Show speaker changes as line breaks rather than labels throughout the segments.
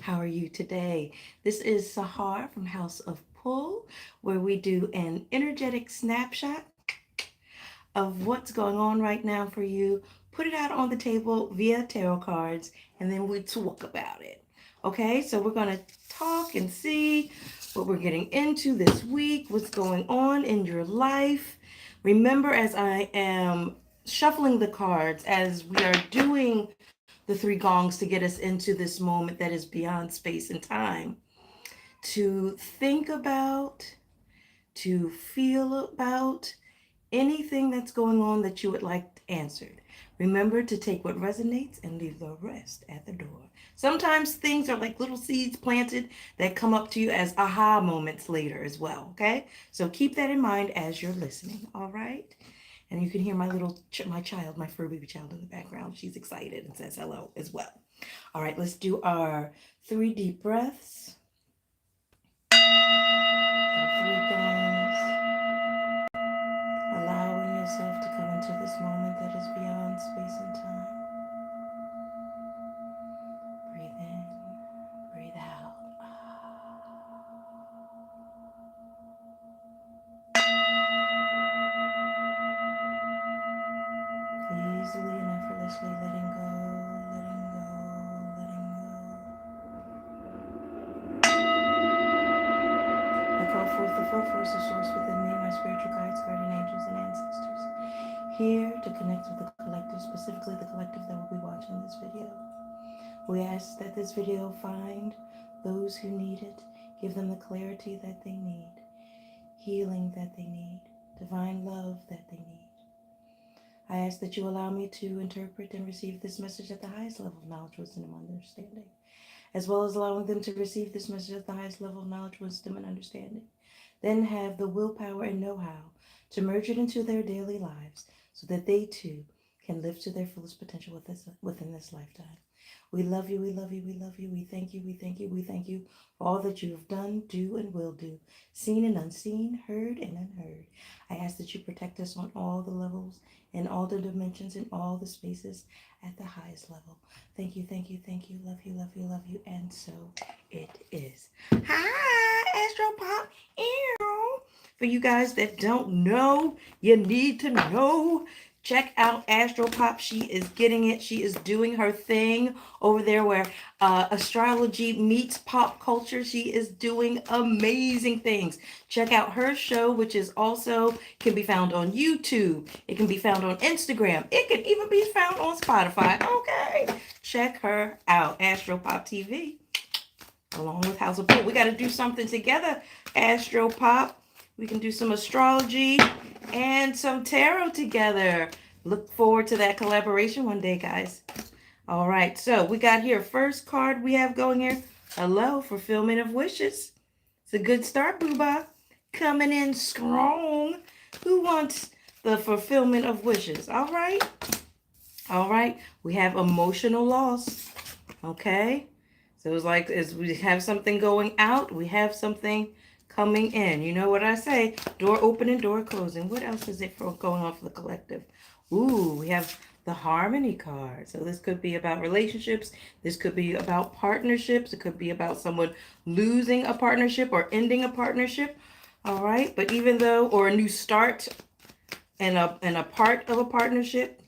How are you today? This is Sahar from House of Pull, where we do an energetic snapshot of what's going on right now for you, put it out on the table via tarot cards, and then we talk about it. Okay, so we're going to talk and see what we're getting into this week, what's going on in your life. Remember, as I am shuffling the cards, as we are doing the three gongs to get us into this moment that is beyond space and time, to think about, to feel about, anything that's going on that you would like answered. Remember to take what resonates and leave the rest at the door. Sometimes things are like little seeds planted that come up to you as aha moments later as well, okay? So keep that in mind as you're listening, all right? And you can hear my child, my fur baby child in the background. She's excited and says hello as well. All right, let's do our 3 deep breaths. Our 3 gongs. Allowing yourself to come into this moment that is beyond space and time. Breathe in, breathe out. Easily and effortlessly letting go, letting go, letting go. I call forth the full force of source within me, my spiritual guides, guardian angels, and ancestors, here to connect with the collective, specifically the collective that will be watching this video. We ask that this video find those who need it, give them the clarity that they need, healing that they need, divine love that they need. I ask that you allow me to interpret and receive this message at the highest level of knowledge, wisdom, and understanding, as well as allowing them to receive this message at the highest level of knowledge, wisdom, and understanding. Then have the willpower and know-how to merge it into their daily lives so that they too can live to their fullest potential within this lifetime. We love you, we love you, we love you. We thank you, we thank you, we thank you for all that you have done, do, and will do, seen and unseen, heard and unheard. I ask that you protect us on all the levels, in all the dimensions, in all the spaces, at the highest level. Thank you, thank you, thank you. Love you, love you, love you. And so it is. Hi, Astro Pop. Ew. For you guys that don't know, you need to know. Check out Astro Pop. She is getting it. She is doing her thing over there where astrology meets pop culture. She is doing amazing things. Check out her show, which is also can be found on YouTube. It can be found on Instagram. It can even be found on Spotify. Okay. Check her out. Astro Pop TV. Along with House of Pool. We got to do something together, Astro Pop. We can do some astrology and some tarot together. Look forward to that collaboration one day, guys. All right, so we got here first card we have going here. Hello, fulfillment of wishes. It's a good start, Booba. Coming in strong. Who wants the fulfillment of wishes? All right. All right. We have emotional loss. Okay. So it's like as we have something going out, we have something coming in. You know what I say? Door opening, door closing. What else is it for going on for the collective? Ooh, we have the harmony card. So this could be about relationships. This could be about partnerships. It could be about someone losing a partnership or ending a partnership. All right. But even though, or a new start and a part of a partnership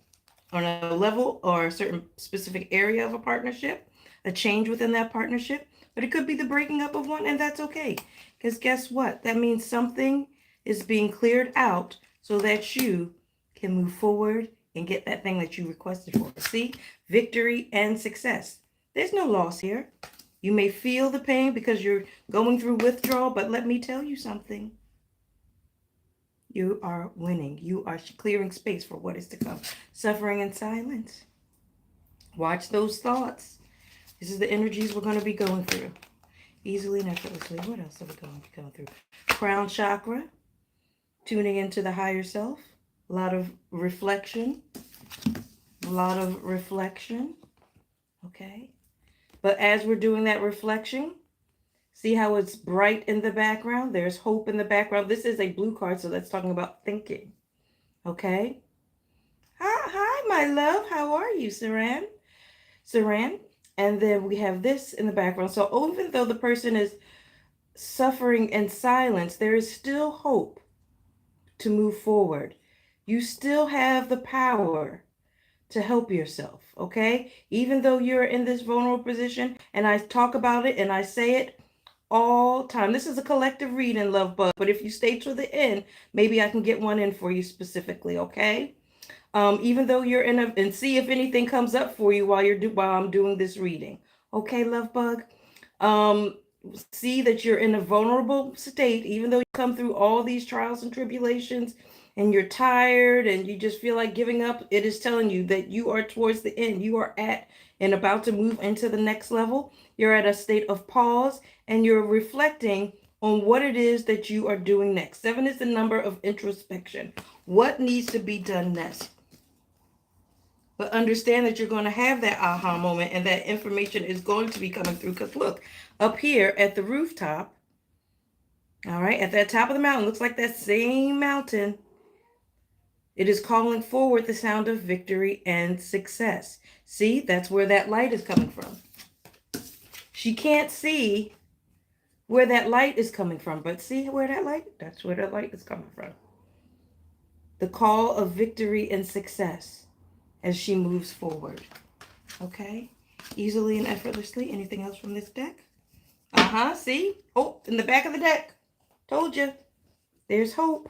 on a level or a certain specific area of a partnership, a change within that partnership, but it could be the breaking up of one, and that's okay. Because guess what? That means something is being cleared out so that you can move forward and get that thing that you requested for. See? Victory and success. There's no loss here. You may feel the pain because you're going through withdrawal, but let me tell you something. You are winning. You are clearing space for what is to come. Suffering in silence. Watch those thoughts. This is the energies we're going to be going through. Easily and effortlessly. What else are we going to be going through? Crown chakra. Tuning into the higher self. A lot of reflection. A lot of reflection. Okay. But as we're doing that reflection, see how it's bright in the background? There's hope in the background. This is a blue card, so that's talking about thinking. Okay. Hi, my love. How are you, Saran? Saran, And then we have this in the background. So even though the person is suffering in silence, there is still hope to move forward. You still have the power to help yourself, okay? Even though you're in this vulnerable position, and I talk about it and I say it all time. This is a collective reading, love bug, but if you stay to the end, maybe I can get one in for you specifically, okay? Even though you're in a, and see if anything comes up for you while I'm doing this reading. Okay, love bug. See that you're in a vulnerable state, even though you come through all these trials and tribulations and you're tired and you just feel like giving up. It is telling you that you are towards the end. You are at and about to move into the next level. You're at a state of pause and you're reflecting on what it is that you are doing next. 7 is the number of introspection. What needs to be done next? But understand that you're going to have that aha moment and that information is going to be coming through. Because look, up here at the rooftop, all right, at that top of the mountain, looks like that same mountain. It is calling forward the sound of victory and success. See, that's where that light is coming from. She can't see where that light is coming from, but see where that light, that's where that light is coming from. The call of victory and success as she moves forward. Okay? Easily and effortlessly. Anything else from this deck? See? Hope in the back of the deck. Told you. There's hope.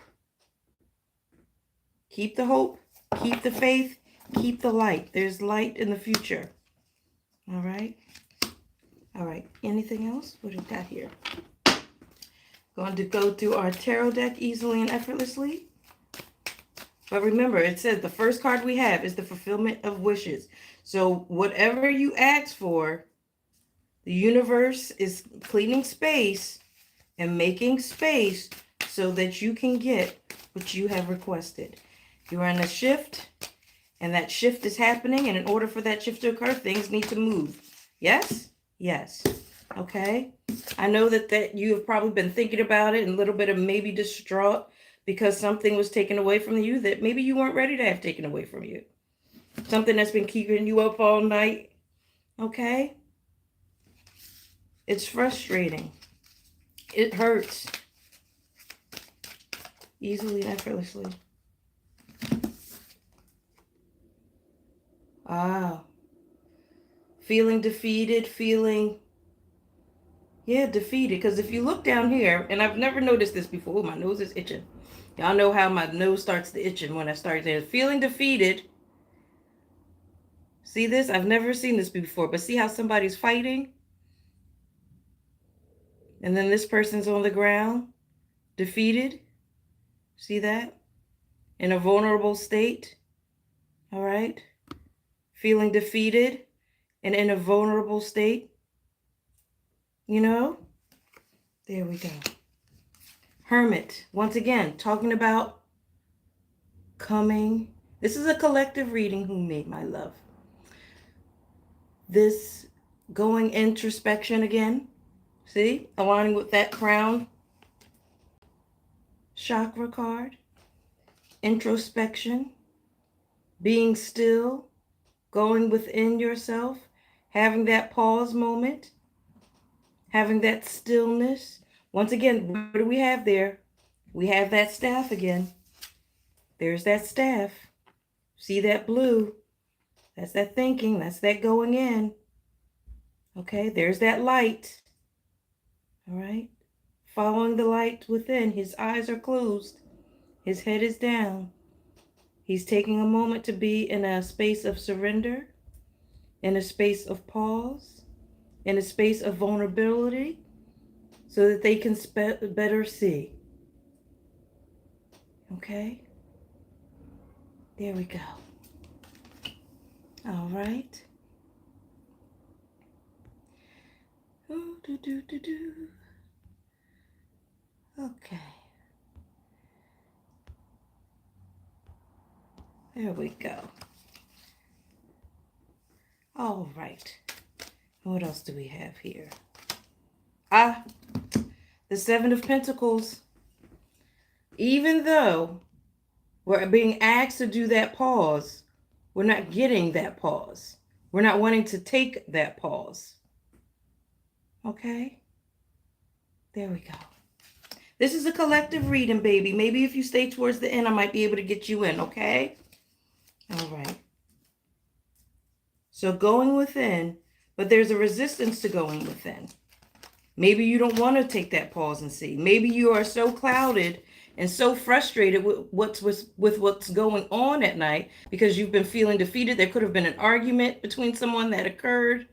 Keep the hope. Keep the faith. Keep the light. There's light in the future. All right? All right. Anything else? What do we got here? Going to go through our tarot deck easily and effortlessly. But remember, it says the first card we have is the fulfillment of wishes. So whatever you ask for, the universe is cleaning space and making space so that you can get what you have requested. You're in a shift, and that shift is happening. And in order for that shift to occur, things need to move. Yes? Yes. Okay? I know that you have probably been thinking about it and a little bit of maybe distraught, because something was taken away from you that maybe you weren't ready to have taken away from you. Something that's been keeping you up all night. Okay? It's frustrating. It hurts. Easily and effortlessly. Feeling defeated, defeated. Because if you look down here, and I've never noticed this before. Oh, my nose is itching. Y'all know how my nose starts to itching when I start there. Feeling defeated. See this? I've never seen this before, but see how somebody's fighting? And then this person's on the ground, defeated. See that? In a vulnerable state. All right? Feeling defeated and in a vulnerable state. You know? There we go. Hermit, once again, talking about coming. This is a collective reading, who made my love. This going introspection again. See? Aligning with that crown chakra card. Introspection. Being still. Going within yourself. Having that pause moment. Having that stillness. Once again, what do we have there? We have that staff again. There's that staff. See that blue? That's that thinking. That's that going in. Okay, there's that light. All right. Following the light within. His eyes are closed. His head is down. He's taking a moment to be in a space of surrender, in a space of pause, in a space of vulnerability, so that they can better see. Okay? There we go. All right. Okay. There we go. All right. What else do we have here? The 7 of Pentacles. Even though we're being asked to do that pause, we're not getting that pause. We're not wanting to take that pause. Okay? There we go. This is a collective reading, baby. Maybe if you stay towards the end, I might be able to get you in, okay? All right. So going within, but there's a resistance to going within. Maybe you don't want to take that pause and see. Maybe you are so clouded and so frustrated with what's going on at night because you've been feeling defeated. There could have been an argument between someone that occurred,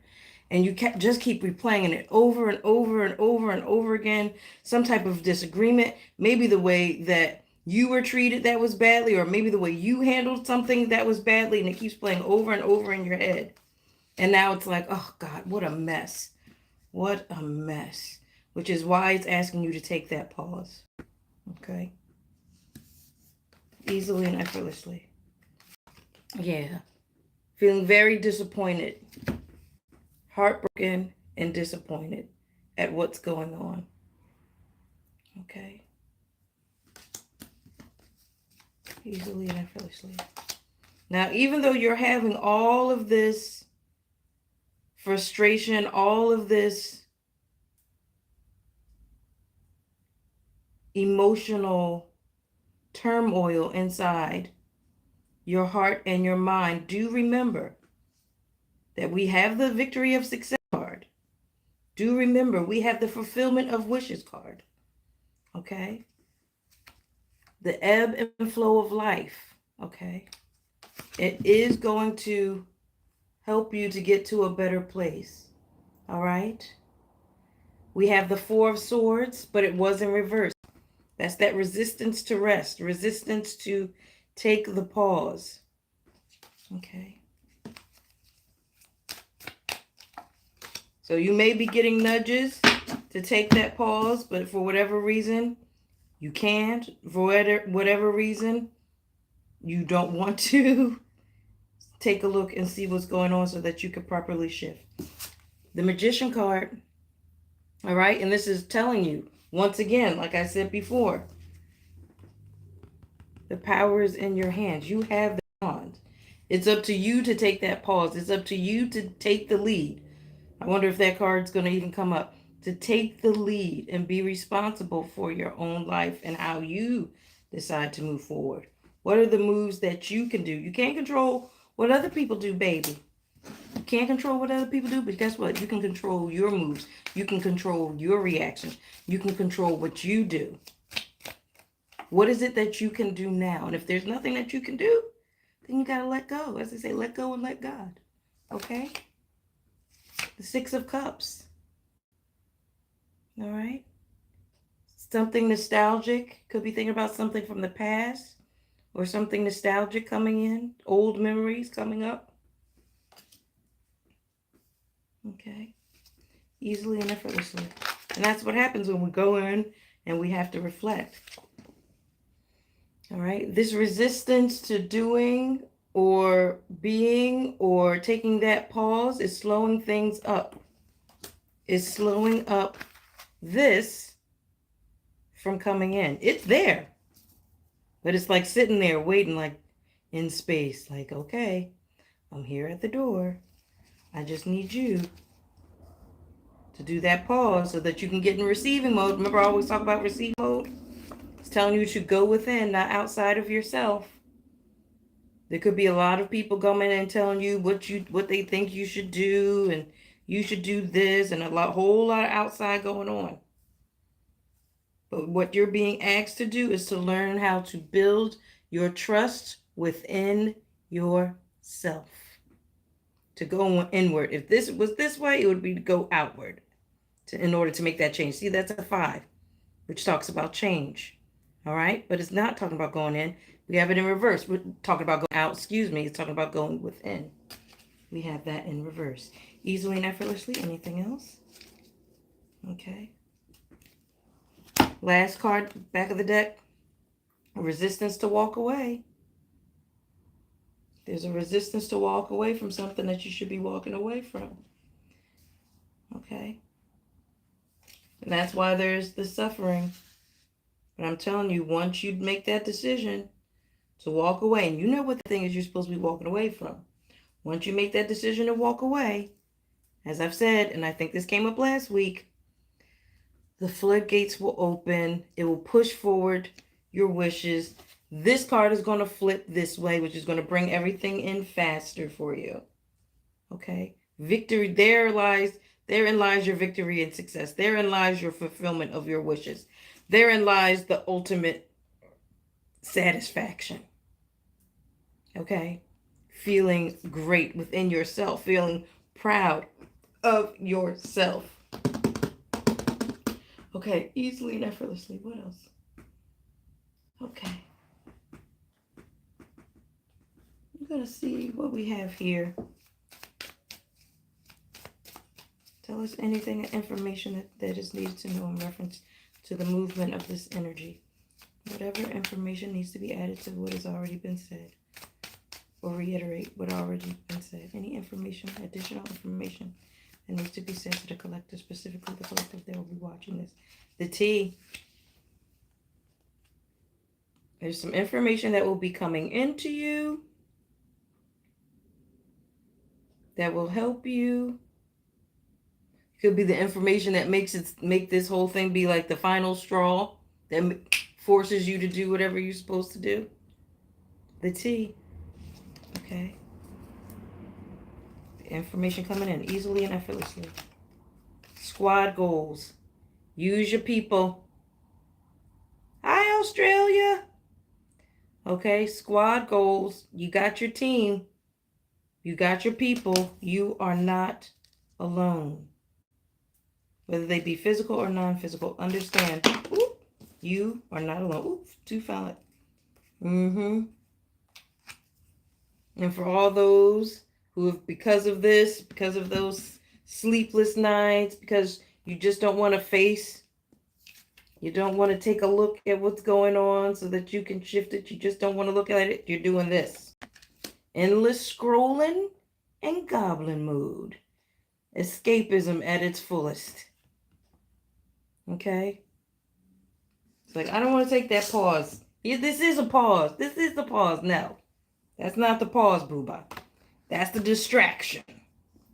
and you just keep replaying it over and over and over and over again. Some type of disagreement, maybe the way that you were treated that was badly, or maybe the way you handled something that was badly, and it keeps playing over and over in your head. And now it's like, oh God, what a mess. What a mess. Which is why it's asking you to take that pause. Okay? Easily and effortlessly. Yeah. Feeling very disappointed, heartbroken, and disappointed at what's going on. Okay? Easily and effortlessly. Now, even though you're having all of this frustration, all of this emotional turmoil inside your heart and your mind, do remember that we have the victory of success card. Do remember we have the fulfillment of wishes card. Okay? The ebb and flow of life. Okay? It is going to help you to get to a better place. All right? We have the Four of Swords, but it was in reverse. That's that resistance to rest, resistance to take the pause. Okay. So you may be getting nudges to take that pause, but for whatever reason, you can't. For whatever reason, you don't want to. Take a look and see what's going on so that you can properly shift. The Magician card, all right? And this is telling you, once again, like I said before, the power is in your hands. You have the wand. It's up to you to take that pause. It's up to you to take the lead. I wonder if that card's going to even come up. To take the lead and be responsible for your own life and how you decide to move forward. What are the moves that you can do? You can't control what other people do, baby. You can't control what other people do, but guess what? You can control your moves. You can control your reactions. You can control what you do. What is it that you can do now? And if there's nothing that you can do, then you got to let go. As they say, let go and let God. Okay? The Six of Cups. All right? Something nostalgic. Could be thinking about something from the past or something nostalgic coming in. Old memories coming up. Okay? Easily and effortlessly. And that's what happens when we go in and we have to reflect. All right? This resistance to doing or being or taking that pause is slowing things up. It's slowing up this from coming in. It's there. But it's like sitting there waiting, like in space. Like, okay, I'm here at the door. I just need you to do that pause so that you can get in receiving mode. Remember, I always talk about receive mode? It's telling you to go within, not outside of yourself. There could be a lot of people coming and telling you what they think you should do, and you should do this, and whole lot of outside going on. But what you're being asked to do is to learn how to build your trust within yourself. To go inward. If this was this way, it would be to go outward in order to make that change. See, that's a 5, which talks about change. All right? But it's not talking about going in. We have it in reverse. We're talking about going out. It's talking about going within. We have that in reverse. Easily and effortlessly. Anything else? Okay. Last card, back of the deck. Resistance to walk away. There's a resistance to walk away from something that you should be walking away from. Okay? And that's why there's the suffering. But I'm telling you, once you make that decision to walk away, and you know what the thing is you're supposed to be walking away from. Once you make that decision to walk away, as I've said, and I think this came up last week, the floodgates will open. It will push forward your wishes. This card is going to flip this way, which is going to bring everything in faster for you. Okay? Victory, therein lies your victory and success. Therein lies your fulfillment of your wishes. Therein lies the ultimate satisfaction. Okay? Feeling great within yourself, feeling proud of yourself. Okay, easily and effortlessly. What else? Okay. I'm going to see what we have here. Tell us anything, information that is needed to know in reference to the movement of this energy. Whatever information needs to be added to what has already been said. Or reiterate what already been said. Any information, additional information that needs to be said to the collective, specifically the collective that will be watching this. The T. There's some information that will be coming into you that will help you. Could be the information that make this whole thing be like the final straw that forces you to do whatever you're supposed to do. The T. Okay. The information coming in easily and effortlessly. Squad goals. Use your people. Hi, Australia. Okay, squad goals. You got your team. You got your people. You are not alone. Whether they be physical or non-physical, understand. Ooh, you are not alone. Ooh, too felt. And for all those who have, because of this, because of those sleepless nights, because you just don't want to face, you don't want to take a look at what's going on so that you can shift it. You just don't want to look at it. You're doing this. Endless scrolling and goblin mood. Escapism at its fullest. Okay? It's like, I don't want to take that pause. This is a pause. This is the pause. No. That's not the pause, booba. That's the distraction.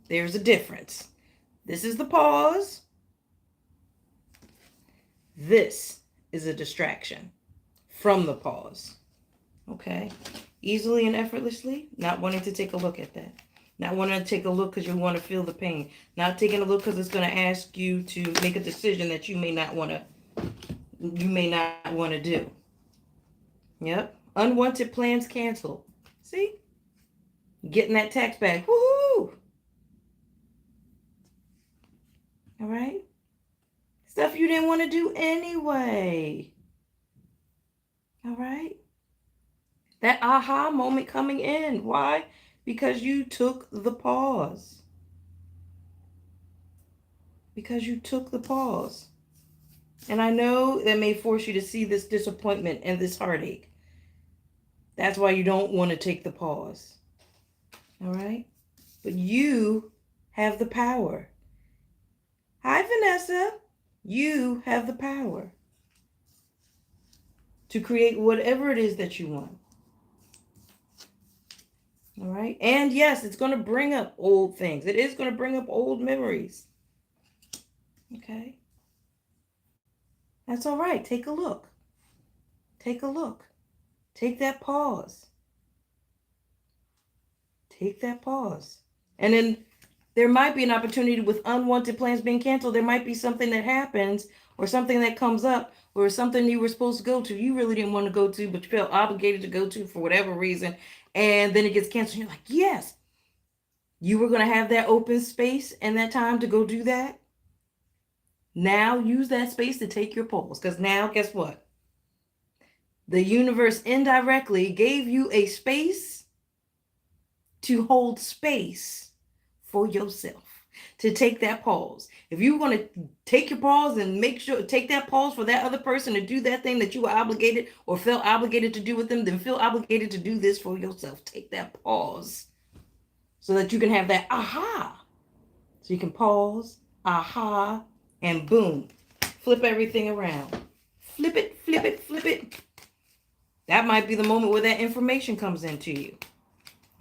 There's a difference. This is the pause. This is a distraction from the pause. Okay? Easily and effortlessly, not wanting to take a look at that. Not wanting to take a look because you want to feel the pain. Not taking a look because it's going to ask you to make a decision that you may not want to do. Yep. Unwanted plans canceled. See? Getting that tax back. Woohoo! All right? Stuff you didn't want to do anyway. All right? That aha moment coming in. Why? Because you took the pause. Because you took the pause. And I know that may force you to see this disappointment and this heartache. That's why you don't want to take the pause. All right? But you have the power. Hi, Vanessa. You have the power to create whatever it is that you want. All right? And yes, it's going to bring up old things. It is going to bring up old memories. Okay? That's all right. Take a look. Take a look. Take that pause. Take that pause. And then there might be an opportunity with unwanted plans being canceled. There might be something that happens or something that comes up or something you were supposed to go to. You really didn't want to go to, but you felt obligated to go to for whatever reason. And then it gets canceled. You're like, yes, you were going to have that open space and that time to go do that. Now use that space to take your pulse. Because now, guess what? The universe indirectly gave you a space to hold space for yourself, to take that pause. If you want to take your pause and make sure, take that pause for that other person to do that thing that you were obligated or felt obligated to do with them, then feel obligated to do this for yourself. Take that pause so that you can have that aha. So you can pause, aha, and boom, flip everything around. Flip it, flip it, flip it. That might be the moment where that information comes into you.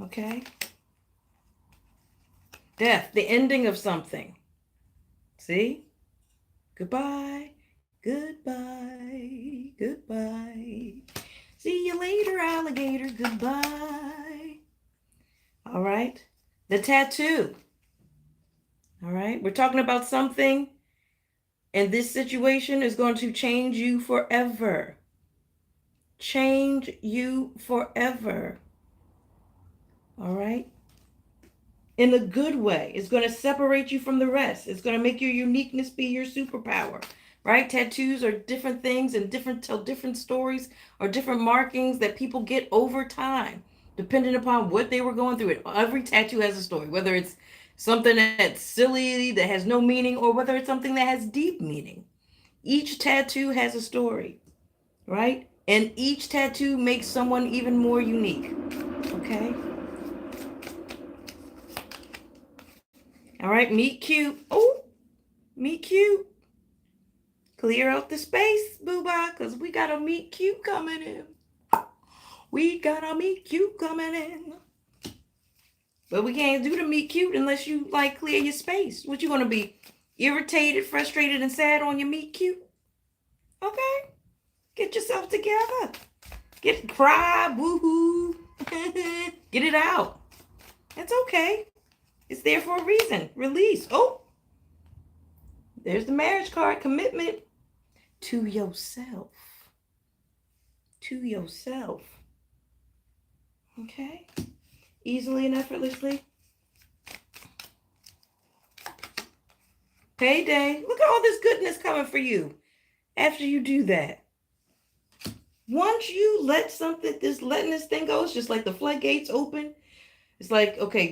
Okay? Death, the ending of something. See? Goodbye, goodbye, goodbye. See you later, alligator. Goodbye. All right. The tattoo. All right. We're talking about something, and this situation is going to change you forever. Change you forever. All right. In a good way. It's going to separate you from the rest. It's going to make your uniqueness be your superpower. Right? Tattoos are different things and tell different stories or different markings that people get over time, depending upon what they were going through. Every tattoo has a story, whether it's something that's silly, that has no meaning, or whether it's something that has deep meaning. Each tattoo has a story, right? And each tattoo makes someone even more unique. Okay? All right, meet cute. Oh, meet cute. Clear out the space, boo-bye, because we got a meet cute coming in. We got a meet cute coming in. But we can't do the meet cute unless you, like, clear your space. What, you going to be irritated, frustrated, and sad on your meet cute? Okay. Get yourself together. Cry, boo-hoo. Get it out. It's okay. It's there for a reason. Release. Oh, there's the marriage card. Commitment to yourself. To yourself. Okay? Easily and effortlessly. Payday. Look at all this goodness coming for you after you do that. Once you letting this thing go, it's just like the floodgates open. It's like, okay,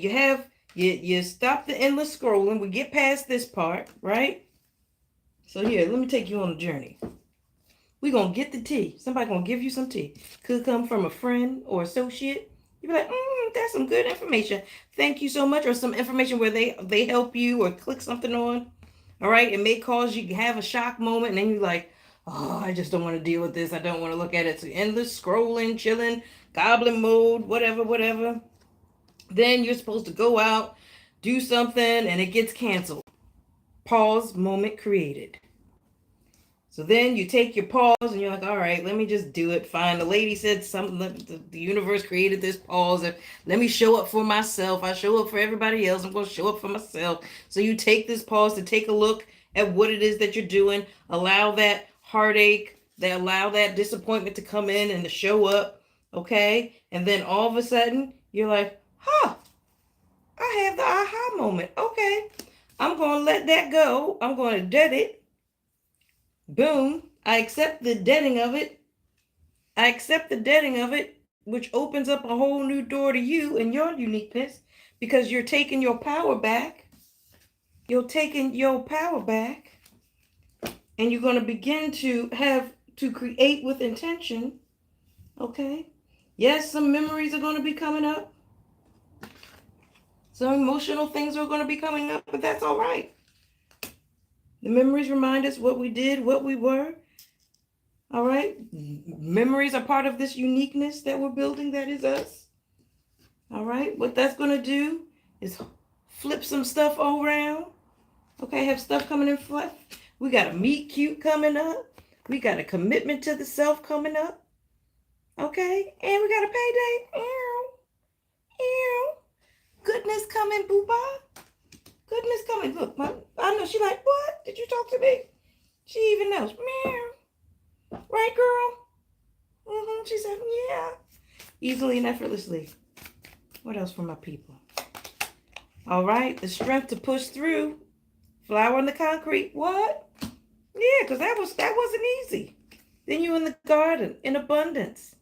you stop the endless scrolling. We get past this part, right? So here, let me take you on a journey. We're going to get the tea. Somebody going to give you some tea. Could come from a friend or associate. You'd be like, that's some good information. Thank you so much. Or some information where they help you or click something on. All right. It may cause you to have a shock moment. And then you're like, oh, I just don't want to deal with this. I don't want to look at it. So endless scrolling, chilling, goblin mode, whatever. Then you're supposed to go out, do something, and it gets canceled. Pause moment created. So then you take your pause and you're like, all right, let me just do it. Fine. The lady said something. The universe created this pause. Let me show up for myself. I show up for everybody else. I'm going to show up for myself. So you take this pause to take a look at what it is that you're doing. Allow that heartache, allow that disappointment to come in and to show up. Okay. And then all of a sudden you're like, I have the aha moment. Okay. I'm going to let that go. I'm going to dead it. Boom. I accept the deading of it. Which opens up a whole new door to you and your uniqueness because you're taking your power back. You're taking your power back and you're going to begin to create with intention. Okay. Yes, some memories are going to be coming up. Some emotional things are going to be coming up, but that's all right. The memories remind us what we did, what we were. All right. Memories are part of this uniqueness that we're building. That is us. All right. What that's going to do is flip some stuff around. Okay. Have stuff coming in front. We got a meet cute coming up. We got a commitment to the self coming up. Okay. And we got a payday. Goodness coming, boo-bye. Goodness coming. Look, I know she like, what? Did you talk to me? She even knows. Meow. Right, girl? She said, yeah. Easily and effortlessly. What else for my people? All right. The strength to push through. Flower in the concrete. What? Yeah, because that wasn't easy. Then you in the garden, in abundance.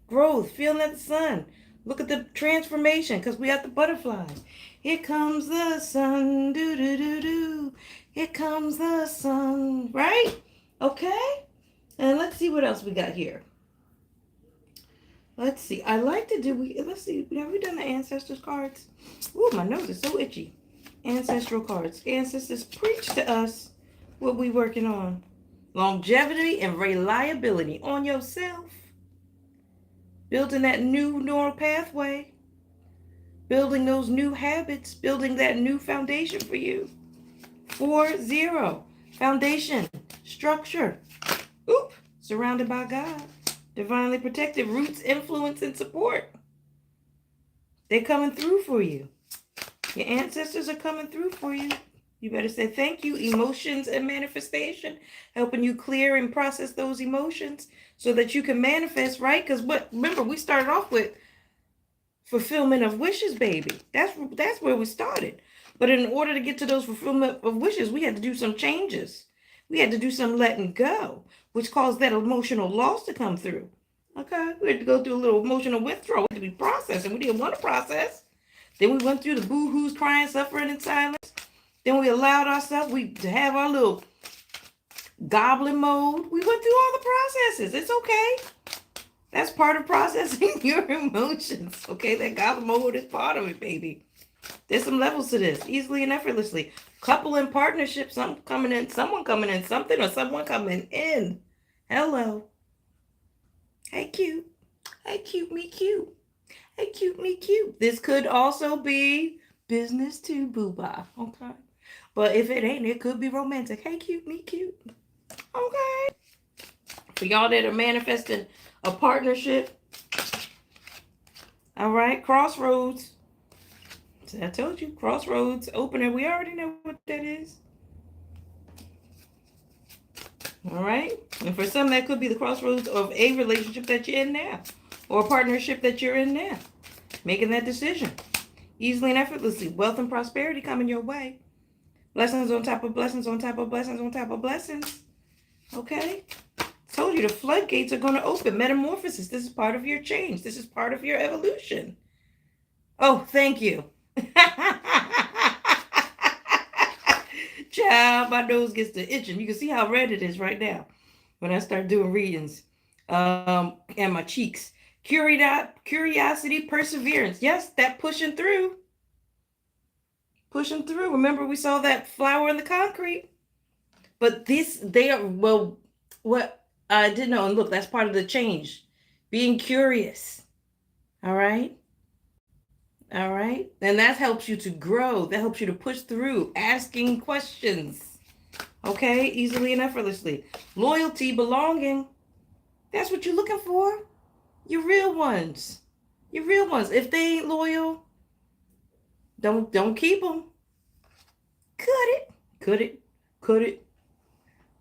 Growth, feeling at the sun. Look at the transformation, because we got the butterflies. Here comes the sun, do-do-do-do. Here comes the sun, right? Okay? And let's see what else we got here. Let's see. I like to do, let's see, have we done the ancestors cards? Ooh, my nose is so itchy. Ancestral cards. Ancestors, preach to us what we working on. Longevity and reliability on yourself. Building that new neural pathway. building those new habits, building that new foundation for you. 40, foundation, structure. Oop, surrounded by God, divinely protected, roots, influence, and support. They're coming through for you. Your ancestors are coming through for you. You better say thank you. Emotions and manifestation, helping you clear and process those emotions so that you can manifest, right? Because remember, we started off with fulfillment of wishes, baby. That's where we started. But in order to get to those fulfillment of wishes, we had to do some changes. We had to do some letting go, which caused that emotional loss to come through. Okay, we had to go through a little emotional withdrawal. We had to be processed, and we didn't want to process. Then we went through the boo-hoos, crying, suffering, and silence. Then we allowed ourselves to have our little goblin mode. We went through all the processes. It's okay. That's part of processing your emotions. Okay, that goblin mode is part of it, baby. There's some levels to this, easily and effortlessly. Couple and partnership, someone coming in, something, or someone coming in. Hello. Hey, cute. Hey, cute me, cute. Hey, cute me, cute. This could also be business too, boo-bye. Okay. But if it ain't, it could be romantic. Hey, cute me, cute. Okay. For y'all that are manifesting a partnership. All right. Crossroads. I told you, crossroads opener. We already know what that is. All right. And for some, that could be the crossroads of a relationship that you're in now, or a partnership that you're in now. Making that decision easily and effortlessly. Wealth and prosperity coming your way. Blessings on top of blessings on top of blessings on top of blessings. Okay. Told you the floodgates are going to open. Metamorphosis. This is part of your change. This is part of your evolution. Oh, thank you. Child, my nose gets to itching. You can see how red it is right now when I start doing readings. And my cheeks. Curiosity, perseverance. Yes, that pushing through. Pushing through. Remember, we saw that flower in the concrete. But what I didn't know, and look, that's part of the change. Being curious. All right. All right. And that helps you to grow. That helps you to push through, asking questions. Okay. Easily and effortlessly. Loyalty, belonging. That's what you're looking for. Your real ones. Your real ones. If they ain't loyal, don't keep them. Cut it. Cut it. Cut it.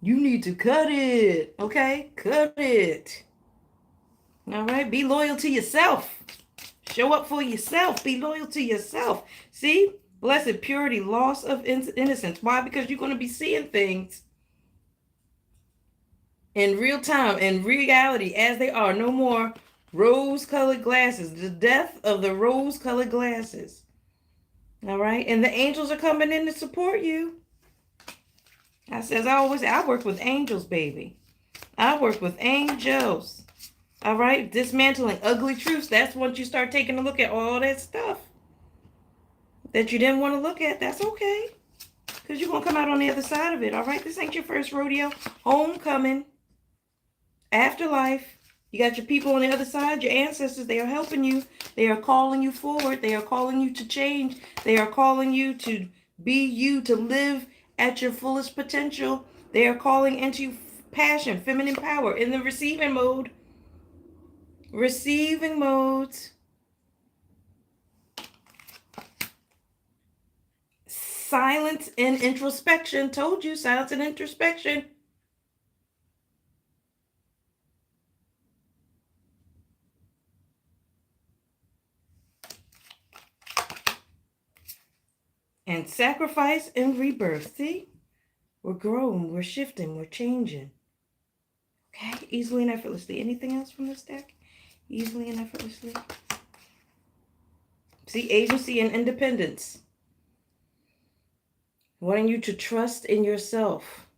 You need to cut it. Okay? Cut it. All right. Be loyal to yourself. Show up for yourself. Be loyal to yourself. See? Blessed purity, loss of innocence. Why? Because you're going to be seeing things in real time, in reality, as they are. No more rose-colored glasses. The death of the rose-colored glasses. All right? And the angels are coming in to support you. I work with angels, baby. I work with angels. All right, dismantling ugly truths. That's once you start taking a look at all that stuff that you didn't want to look at. That's okay, because you're going to come out on the other side of it. All right, this ain't your first rodeo. Homecoming, afterlife. You got your people on the other side, your ancestors. They are helping you. They are calling you forward. They are calling you to change. They are calling you to be you, to live at your fullest potential. They are calling into passion, feminine power, in the receiving mode. Receiving modes. Silence and introspection. Told you, silence and introspection. And sacrifice and rebirth. See? We're growing, we're shifting, we're changing. Okay? Easily and effortlessly. Anything else from this deck? Easily and effortlessly. See, agency and independence. Wanting you to trust in yourself.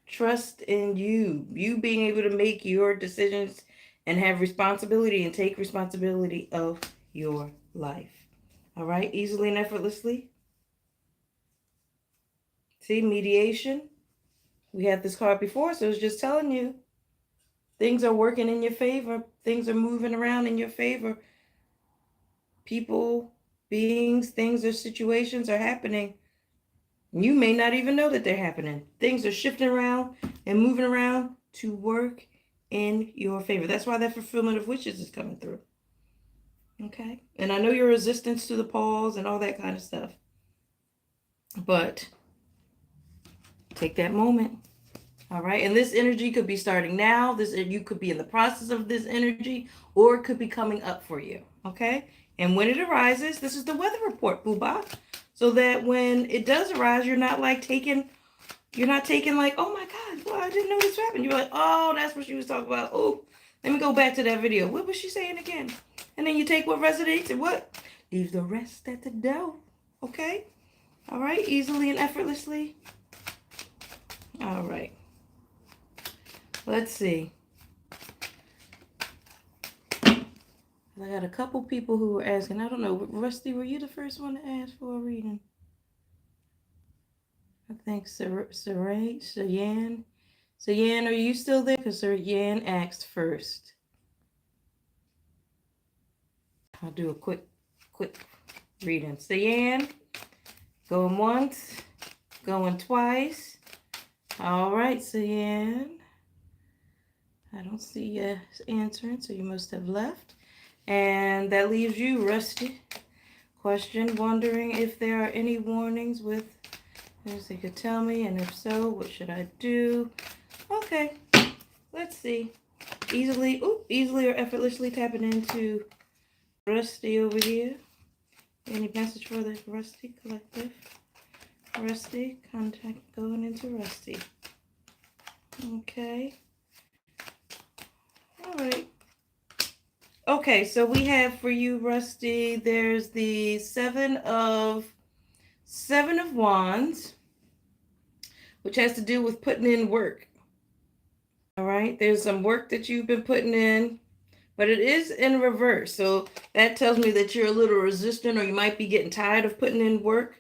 Trust in you. You being able to make your decisions and have responsibility and take responsibility of your life. All right? Easily and effortlessly. See, mediation. We had this card before, so it's just telling you things are working in your favor. Things are moving around in your favor. People beings, things, or situations are happening. You may not even know that they're happening. Things are shifting around and moving around to work in your favor. That's why that fulfillment of wishes is coming through. Okay? And I know your resistance to the pause and all that kind of stuff. But take that moment. All right. And this energy could be starting now. You could be in the process of this energy, or it could be coming up for you. Okay. And when it arises, this is the weather report, Booba. So that when it does arise, you're not taking like, oh my God, well, I didn't know this happened. You're like, oh, that's what she was talking about. Oh, let me go back to that video. What was she saying again? And then you take what resonates and what? Leave the rest at the door. Okay. All right. Easily and effortlessly. All right. Let's see. I got a couple people who were asking. I don't know. Rusty, were you the first one to ask for a reading? I think Sayan. Sayan, are you still there? Because Sayan asked first. I'll do a quick reading. Sayan, going once, going twice. All right, Sayan. I don't see you answering, so you must have left. And that leaves you, Rusty. Question, wondering if there are any warnings with, as they could tell me, and if so, what should I do? Okay, let's see. Easily or effortlessly tapping into Rusty over here. Any message for the Rusty Collective? Rusty, contact going into Rusty. Okay. All right. Okay, so we have for you, Rusty, there's the Seven of Wands, which has to do with putting in work. All right, there's some work that you've been putting in, but it is in reverse. So that tells me that you're a little resistant, or you might be getting tired of putting in work.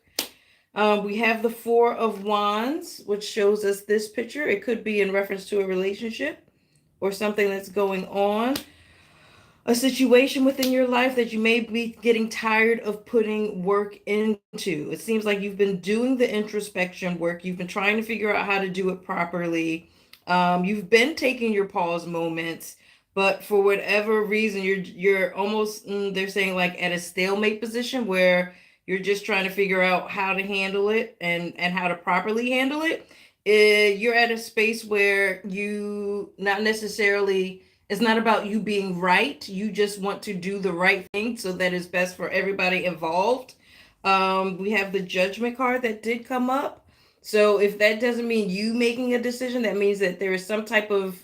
We have the Four of Wands, which shows us this picture. It could be in reference to a relationship or something that's going on. A situation within your life that you may be getting tired of putting work into. It seems like you've been doing the introspection work. You've been trying to figure out how to do it properly. You've been taking your pause moments, but for whatever reason, you're almost, they're saying like at a stalemate position where you're just trying to figure out how to handle it and how to properly handle it. You're at a space where you not necessarily, it's not about you being right. You just want to do the right thing so that it's best for everybody involved. We have the Judgment card that did come up. So if that doesn't mean you making a decision, that means that there is some type of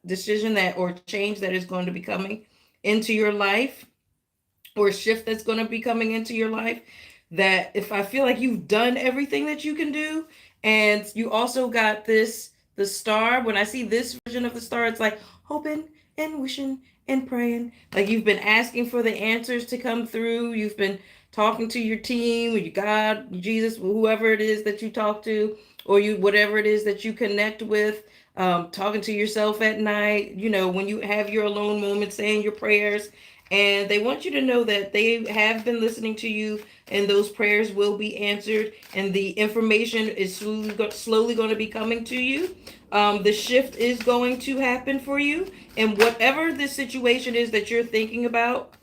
decision that or change that is going to be coming into your life, or shift that's going to be coming into your life. That if I feel like you've done everything that you can do, and you also got the star. When I see this version of the star, it's like hoping and wishing and praying. Like you've been asking for the answers to come through. You've been talking to your team, or your God, Jesus, whoever it is that you talk to, or whatever it is that you connect with, talking to yourself at night, when you have your alone moment, saying your prayers. And they want you to know that they have been listening to you, and those prayers will be answered, and the information is slowly going to be coming to you. The shift is going to happen for you, and whatever the situation is that you're thinking about,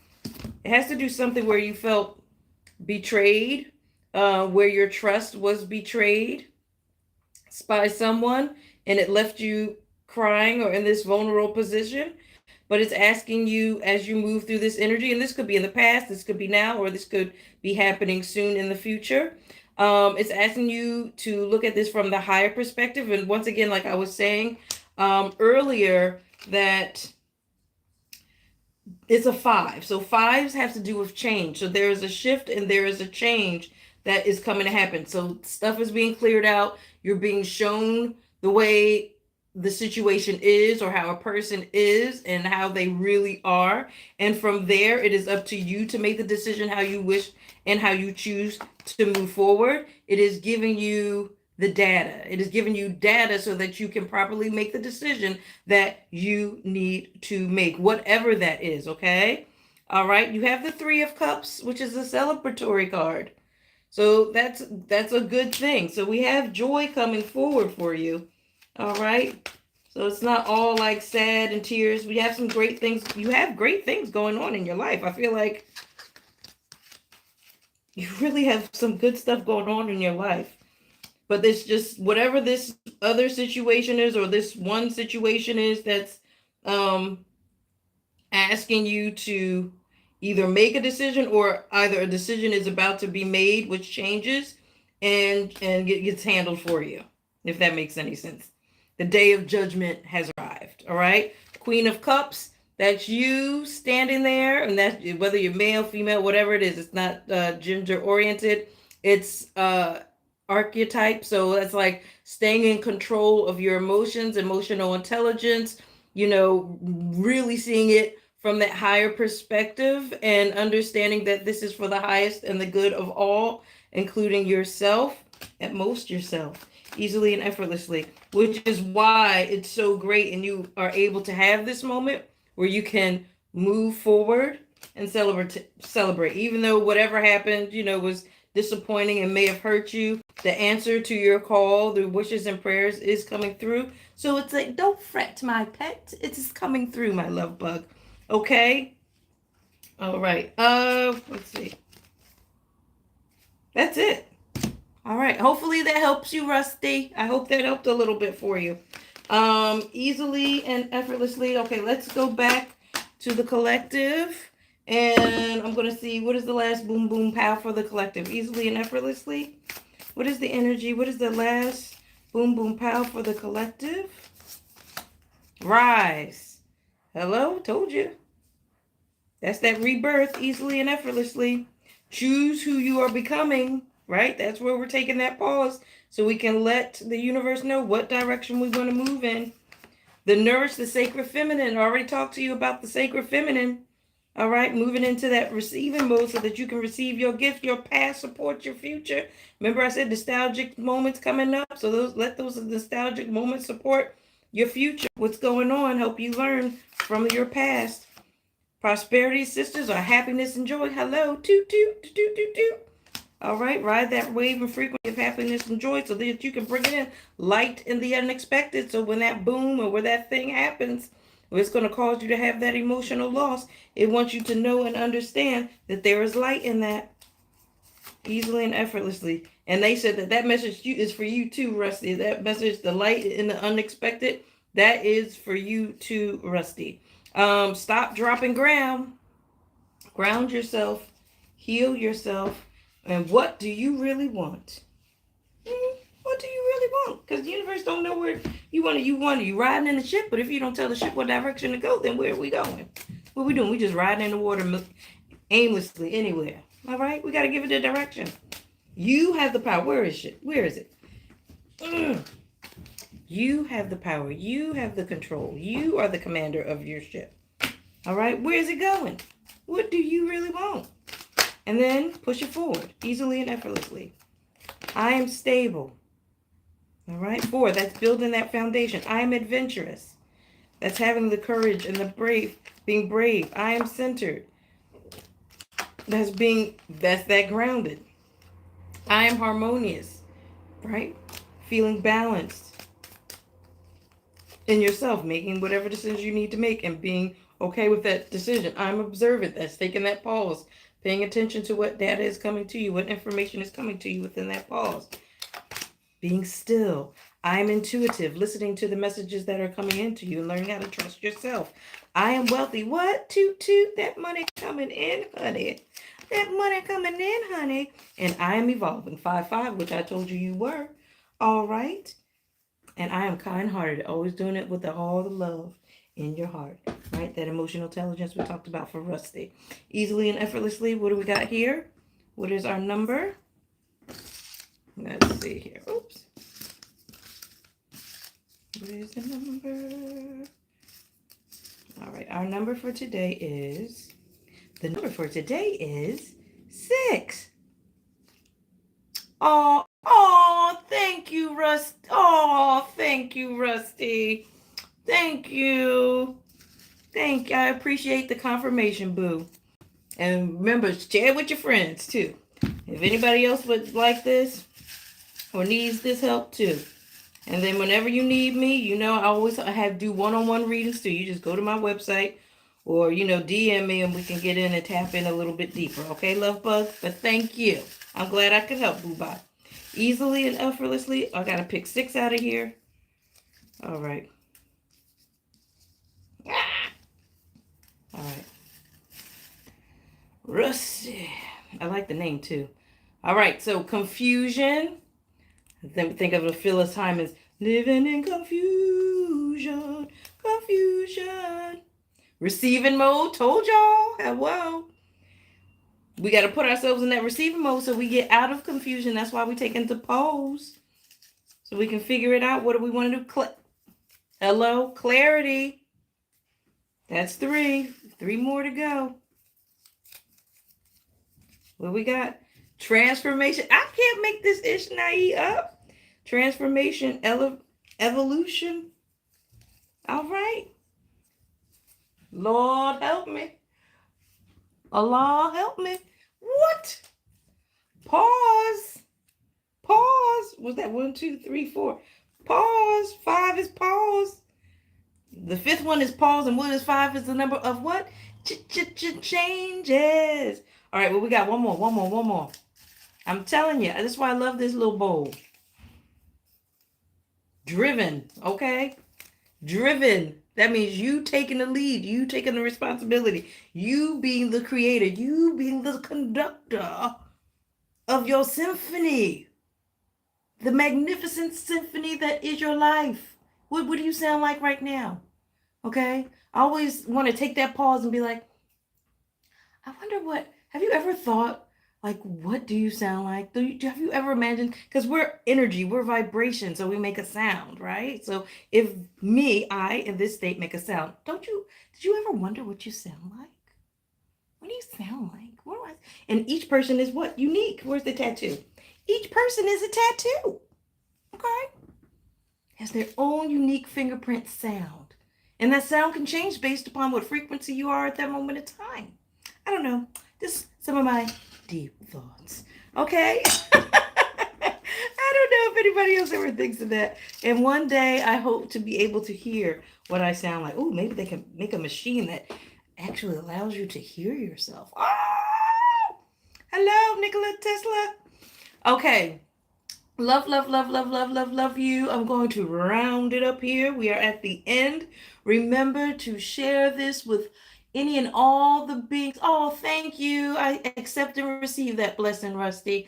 it has to do something where you felt betrayed, where your trust was betrayed by someone, and it left you crying or in this vulnerable position. But it's asking you, as you move through this energy, and this could be in the past, this could be now, or this could be happening soon in the future. It's asking you to look at this from the higher perspective. And once again, like I was saying earlier, that it's a 5. So 5s have to do with change. So there is a shift and there is a change that is coming to happen. So stuff is being cleared out. You're being shown the way the situation is, or how a person is and how they really are. And from there, it is up to you to make the decision how you wish and how you choose to move forward. It is giving you the data. It is giving you data so that you can properly make the decision that you need to make, whatever that is, okay? All right. You have the Three of Cups, which is a celebratory card. So that's a good thing. So we have joy coming forward for you. All right. So it's not all like sad and tears. We have some great things. You have great things going on in your life. I feel like you really have some good stuff going on in your life. But it's just whatever this other situation is, or this one situation is that's asking you to either make a decision, or either a decision is about to be made which changes and gets handled for you, if that makes any sense. The day of judgment has arrived. All right. Queen of Cups, that's you standing there, and that's whether you're male, female, whatever it is. It's not gender oriented. It's archetype. So that's like staying in control of your emotions, emotional intelligence, really seeing it from that higher perspective and understanding that this is for the highest and the good of all, including yourself, at most yourself, easily and effortlessly, which is why it's so great and you are able to have this moment where you can move forward and celebrate, even though whatever happened, was disappointing and may have hurt you. The answer to your call, the wishes and prayers, is coming through. So it's like, don't fret, my pet. It is coming through, my love bug. Okay. All right. Let's see. That's it. All right. Hopefully that helps you, Rusty. I hope that helped a little bit for you. Easily and effortlessly. Okay, let's go back to the collective. And I'm going to see, what is the last boom, boom, pow for the collective? Easily and effortlessly. What is the energy? What is the last boom, boom, pow for the collective? Rise. Hello? Told you. That's that rebirth, easily and effortlessly. Choose who you are becoming, right? That's where we're taking that pause so we can let the universe know what direction we want to move in. The nourish the sacred feminine. I already talked to you about the sacred feminine. All right, moving into that receiving mode so that you can receive your gift. Your past supports your future. Remember I said nostalgic moments coming up. So let those nostalgic moments support your future. What's going on? Help you learn from your past. Prosperity, sisters, or happiness and joy. Hello. Toot, toot, toot, toot, toot. All right, ride that wave and frequency of happiness and joy so that you can bring it in. Light in the unexpected. So when that boom or where that thing happens, it's going to cause you to have that emotional loss. It wants you to know and understand that there is light in that, easily and effortlessly. And they said that message is for you too, Rusty. That message, the light in the unexpected, that is for you too, Rusty. Stop, dropping ground. Ground yourself. Heal yourself. And what do you really want? What do you really want? Because the universe don't know where you want to. You riding in the ship, but if you don't tell the ship what direction to go, then where are we going? What we doing? We just riding in the water aimlessly anywhere. All right, we got to give it a direction. You have the power. Where is it? Where is it? You have the power. You have the control. You are the commander of your ship. All right, where is it going? What do you really want? And then push it forward, easily and effortlessly. I am stable. All right, 4, that's building that foundation. I am adventurous. That's having the courage and being brave. I am centered. That's that grounded. I am harmonious, right? Feeling balanced in yourself, making whatever decisions you need to make and being okay with that decision. I'm observant. That's taking that pause, paying attention to what data is coming to you, what information is coming to you within that pause. Being still. I'm intuitive, listening to the messages that are coming into you and learning how to trust yourself. I am wealthy. What? Toot, toot. That money coming in, honey. That money coming in, honey. And I am evolving. 5-5, which I told you were. All right. And I am kind-hearted, always doing it with all the love in your heart, right? That emotional intelligence we talked about for Rusty. Easily and effortlessly, what do we got here? What is our number? Let's see here. Oops. What is the number? All right, our number for today is, the number for today is 6. Oh, thank you, Rusty. Oh, thank you, Rusty. Thank you. Thank you. I appreciate the confirmation, boo. And remember, share it with your friends too. If anybody else would like this or needs this help too. And then whenever you need me, you know, I have do one-on-one readings too. You just go to my website or, you know, DM me and we can get in and tap in a little bit deeper. Okay, love bug? But thank you. I'm glad I could help, Boo-Bye. Easily and effortlessly. I got to pick 6 out of here. All right. All right. Rusty. I like the name too. All right, so confusion. Then think of Phyllis Hyman's living in confusion, confusion. Receiving mode, told y'all. Hello. We got to put ourselves in that receiving mode so we get out of confusion. That's why we take into pose. So we can figure it out. What do we want to do? Hello, clarity. That's 3. 3 more to go. What we got? Transformation. I can't make this Ishnai up. Transformation, evolution. All right. Lord help me. Allah help me. What? Pause. Pause. Was that 1, 2, 3, 4? Pause. 5 is pause. The 5th one is pause, and 1 is 5 is the number of what? Changes. All right, well, we got one more. I'm telling you, that's why I love this little bowl. Driven, okay? Driven. That means you taking the lead, you taking the responsibility, you being the creator, you being the conductor of your symphony. The magnificent symphony that is your life. What do you sound like right now? Okay? I always want to take that pause and be like, I wonder what, have you ever thought, like, what do you sound like? Have you ever imagined? Because we're energy, we're vibration, so we make a sound, right? So if I, in this state, make a sound, did you ever wonder what you sound like? What do you sound like? And each person is what? Unique. Where's the tattoo? Each person is a tattoo, okay? Has their own unique fingerprint sound. And that sound can change based upon what frequency you are at that moment in time. I don't know. Just some of my deep thoughts. Okay? I don't know if anybody else ever thinks of that. And one day I hope to be able to hear what I sound like. Oh, maybe they can make a machine that actually allows you to hear yourself. Oh! Hello, Nikola Tesla. Okay. Love you. I'm going to round it up here. We are at the end. Remember to share this with any and all the beings. Oh, thank you. I accept and receive that blessing, Rusty.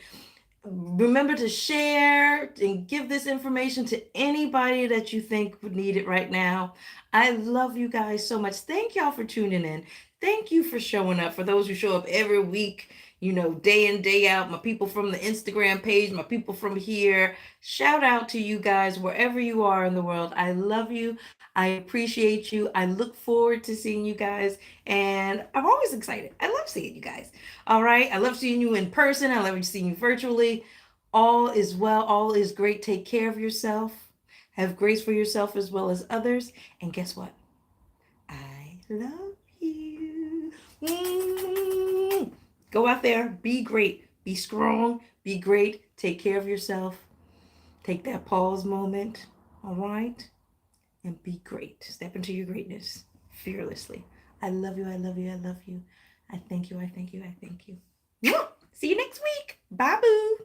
Remember to share and give this information to anybody that you think would need it right now. I love you guys so much. Thank y'all for tuning in. Thank you for showing up. For those who show up every week, you know, day in, day out, my people from the Instagram page, my people from here, shout out to you guys wherever you are in the world. I love you. I appreciate you. I look forward to seeing you guys, and I'm always excited. I love seeing you guys. All right. I love seeing you in person. I love seeing you virtually. All is well. All is great. Take care of yourself. Have grace for yourself as well as others. And guess what? I love you. Mm-hmm. Go out there. Be great. Be strong. Be great. Take care of yourself. Take that pause moment. All right. And be great. Step into your greatness fearlessly. I love you. I love you. I love you. I thank you. I thank you. I thank you. See you next week. Bye, boo.